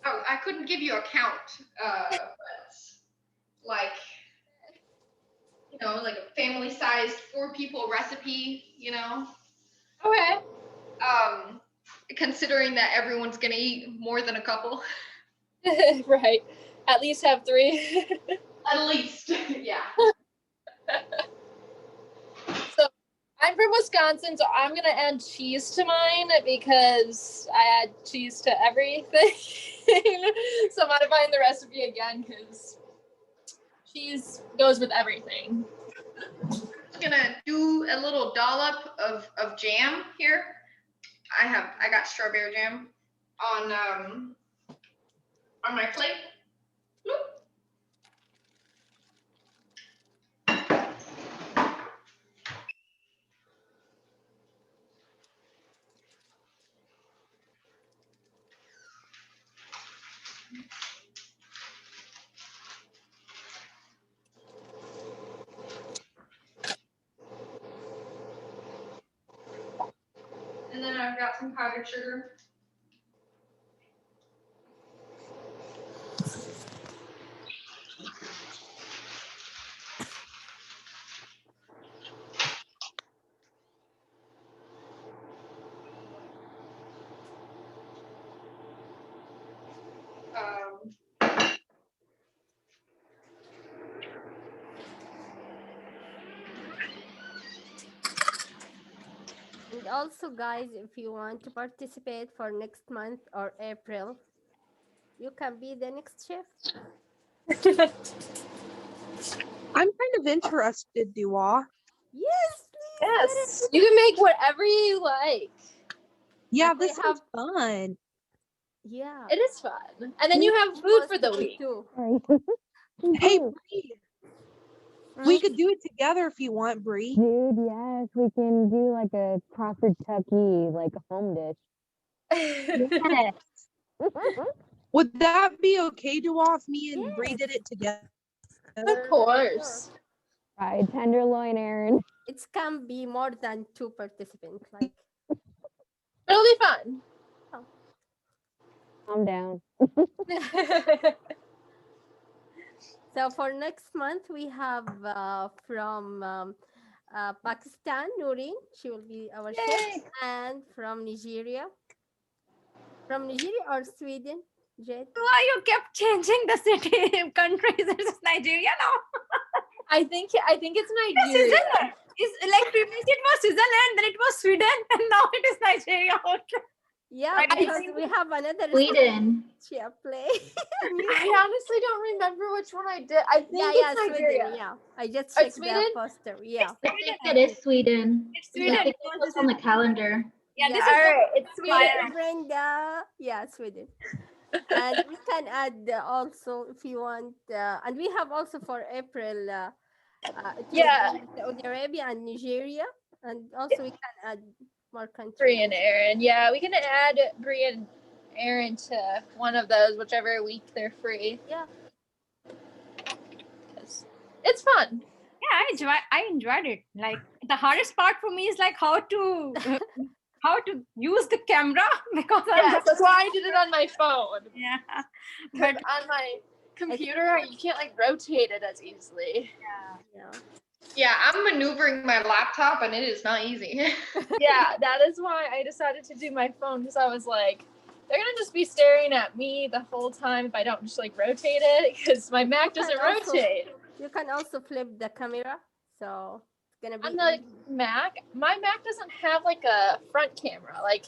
Oh, I couldn't give you a count, but like, you know, like a family-sized 4-people recipe, you know. Okay. Considering that everyone's gonna eat more than a couple. Right. At least have 3. At least, yeah. So I'm from Wisconsin, so I'm gonna add cheese to mine because I add cheese to everything. So I'm modifying the recipe again because cheese goes with everything. I'm gonna do a little dollop of jam here. I got strawberry jam on my plate. Bloop. And then I've got some powdered sugar. Um, And also, guys, if you want to participate for next month or April, you can be the next chef. I'm kind of interested, Dua. Yes, please. Yes, you can make whatever you like. Yeah, Like we this sounds have- fun. Yeah. It is fun, and then you have food for the week. Too. Hey, Dude, Bree, we could do it together if you want, Bree. yes, we can do like a proper Tucky, like a home dish. Yes. Would that be okay, Dua, if me and Bree Yes. did it together? Of course. Right, tenderloin, Aaron. It can be more than 2 participants. Like It'll be fun. Calm down. so for next month we have from Pakistan, Noreen. She will be our chef, and from Nigeria. From Nigeria or Sweden, Jade? Why you kept changing the city countries? It's Nigeria now. I think it's Nigeria. Switzerland. It's like previously it was Switzerland, then it was Sweden, and now it is Nigeria. Okay. Yeah, I because think- we have another Sweden. chef play. I honestly don't remember which one I did. I think yeah, it's Nigeria. Sweden. Yeah, I just Oh, checked the Sweden? poster. Yeah, I think it is Sweden. It's I Sweden. think it was on the calendar. Yeah, this Yeah. is All right, it's Sweden, Sweden. Brenda. Yeah, Sweden. And we can add also if you want, and we have also for April. It will Yeah. be Saudi Arabia and Nigeria, and also we can add more countries. Bree and Aaron. Yeah, we can add Bree and Aaron to one of those, whichever week they're free. Yeah. 'Cause it's fun. yeah, I enjoyed it. Like the hardest part for me is like how to use the camera because Yes, that's why I did it on my phone. yeah. But But on my computer, you can't like rotate it as easily. Yeah. Yeah, I'm maneuvering my laptop and it is not easy. Yeah, that is why I decided to do my phone because I was like, they're gonna just be staring at me the whole time if I don't just like rotate it because my Mac doesn't also- rotate. You can also flip the camera, so it's gonna be On the easy. Mac, my Mac doesn't have like a front camera. Like,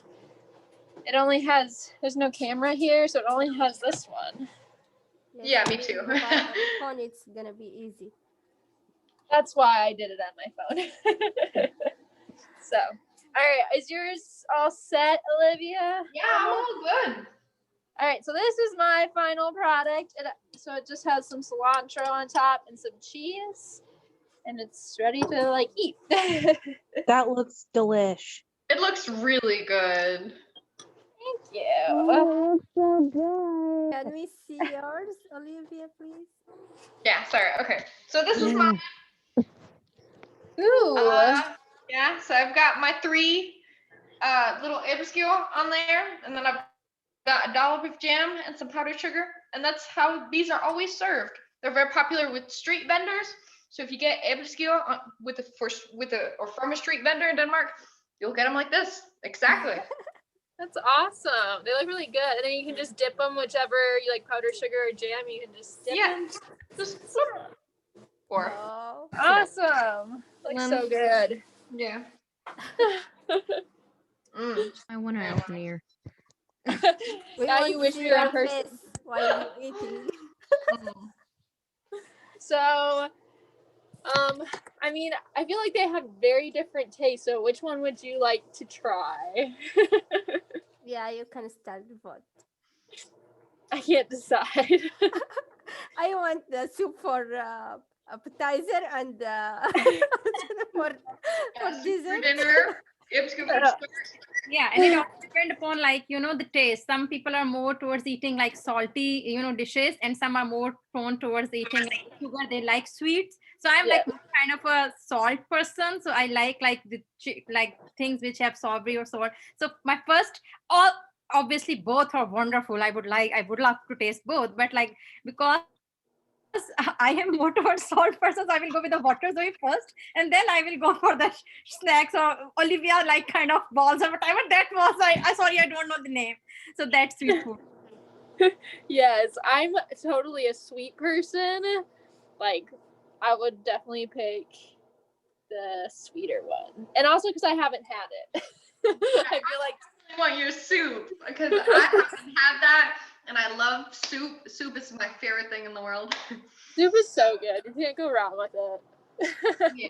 it only has, there's no camera here, so it only has this one. Yeah, me maybe too. on the phone it's gonna be easy. That's why I did it on my phone. So, all right, is yours all set, Olivia? Yeah, I'm all good. All right, so this is my final product. So it just has some cilantro on top and some cheese, and it's ready to like eat. Thank That looks delish. It looks really good. you. Oh, it looks so good. Can we see yours, Olivia, please? Yeah, sorry. Okay. So this is my Ooh. yeah, so I've got my 3 little Eberskill on there, and then I've got a dollop of jam and some powdered sugar, and that's how these are always served. They're very popular with street vendors. So if you get Eberskill from a street vendor in Denmark, you'll get them like this. Exactly. That's awesome. They look really good. And then you can just dip them whichever you like, powdered sugar or jam. You can just dip them. Just pour. Oh. Awesome. Looks so good. Yeah. Mm. I want to open here. We Now want you to wish see we were in your person. face while you're eating. Mm. So, I mean, I feel like they have very different tastes. So, which one would you like to try? Yeah, you can start the vote. I can't decide. I want the soup for appetizer and for Yeah, soup dessert. for dinner. Yep, scoop for dessert. Yeah, and it also depends upon like the taste. Some people are more towards eating like salty dishes, and some are more prone towards eating like sugar. They like sweets. So I'm like more kind of a salt person. So I like the like things which have savory or sour. So my first, all obviously both are wonderful. I would love to taste both, but like because I am more towards salt person, so I will go with the water zoe first, and then I will go for the snacks or Olivia like kind of balls or whatever that was. I sorry, I don't know the name. So that's sweet food. Yes, I'm totally a sweet person. Like, I would definitely pick the sweeter one, and also because I haven't had it. I feel like I want your soup because I haven't had that, and I love soup. Soup is my favorite thing in the world. soup is so good. You can't go wrong with it. Yeah.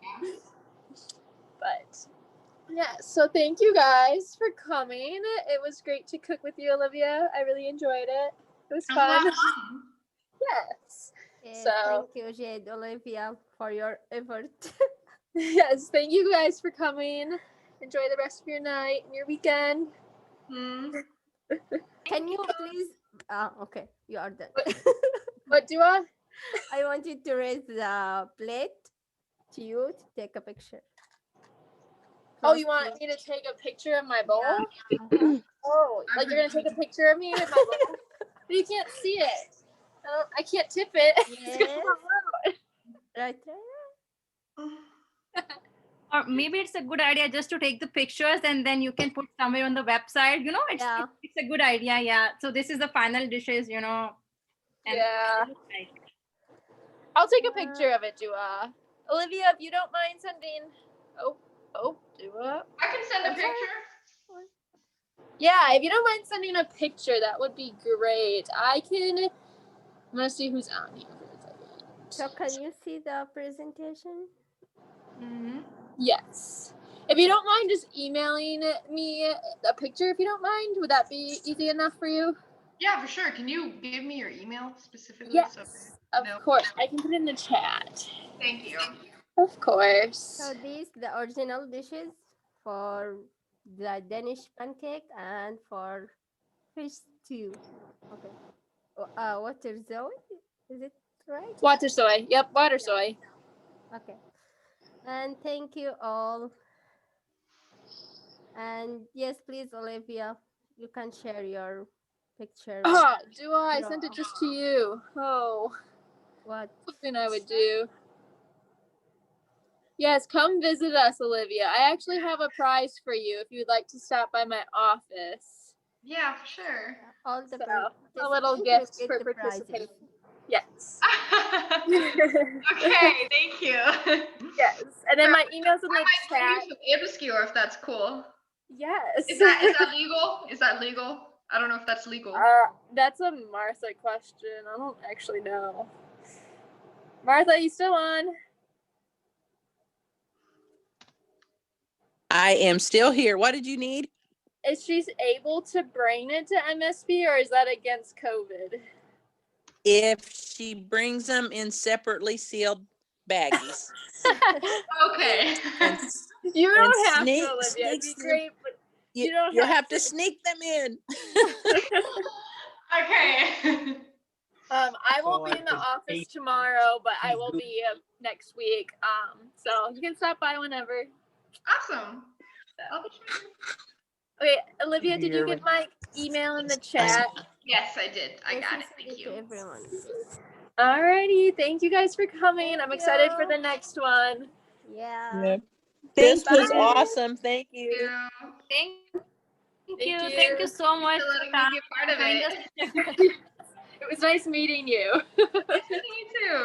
But yeah, so thank you guys for coming. It was great to cook with you, Olivia. I really enjoyed it. It was fun. Yes. Yeah, So- thank you, Jade, Olivia, for your effort. Yes, thank you guys for coming. Enjoy the rest of your night and your weekend. Can you please? Okay, you are done. What do I? I want you to raise the plate to you to take a picture. Oh, you Close want me to take a picture of my bowl? Uh-huh. Oh, like you're gonna take a picture of me with my bowl? But you can't see it. I can't tip it. It's gonna Yes. fall out. Right there. Or maybe it's a good idea just to take the pictures and then you can put somewhere on the website. Yeah. It's a good idea. Yeah. So this is the final dishes. And Yeah. I'll take a picture of it, Dua. Olivia, if you don't mind sending. Oh, Dua. I can send a picture. Yeah, if you don't mind sending a picture, that would be great. I'm gonna see who's on here for a second. So can you see the presentation? Mm-hmm. Yes. If you don't mind just emailing me a picture, if you don't mind, would that be easy enough for you? Yeah, for sure. Can you give me your email specifically? Yes, So of course. I can put it in the chat. Thank you. Of course. So these the original dishes for the Danish pancake and for fish stew. Okay. Water zoe, is it right? Water soy. Yep, water soy. Okay. And thank you all. And yes, please, Olivia, you can share your picture. Oh, do I No. sent it just to you? Oh, What? something I would do. Yes, come visit us, Olivia. I actually have a prize for you if you'd like to stop by my office. Yeah, for sure. All the So, a little participants gift will for get the prizes. participating. Yes. Okay, thank you. Yes. And then my email's in I the might send chat. you some obscure if that's cool. Yes. Is that legal? Is that legal? I don't know if that's legal. That's a Martha question. I don't actually know. Martha, you still on? I am still here. What did you need? Is she able to bring it to MSP or is that against COVID? If she brings them in separately sealed baggies. Okay. And, You don't have sneak- to, Olivia. It'd be sneak- great, but you don't you'll have have to sneak them in. Okay. I won't So be in the office tomorrow, but I will be next week. So you can stop by whenever. Awesome. I'll be sure. Okay, Olivia, did you get my email in the chat? Yes, I did. I Yes, got you it. send Thank to you. everyone. Alrighty, thank you guys for coming. I'm Thank excited for you. the next one. Yeah. Yep. This was Bye. awesome. Thank you. Yeah. Thank Thank you so much for letting for me be a part of coming it. us. It was nice meeting you. Nice meeting you too.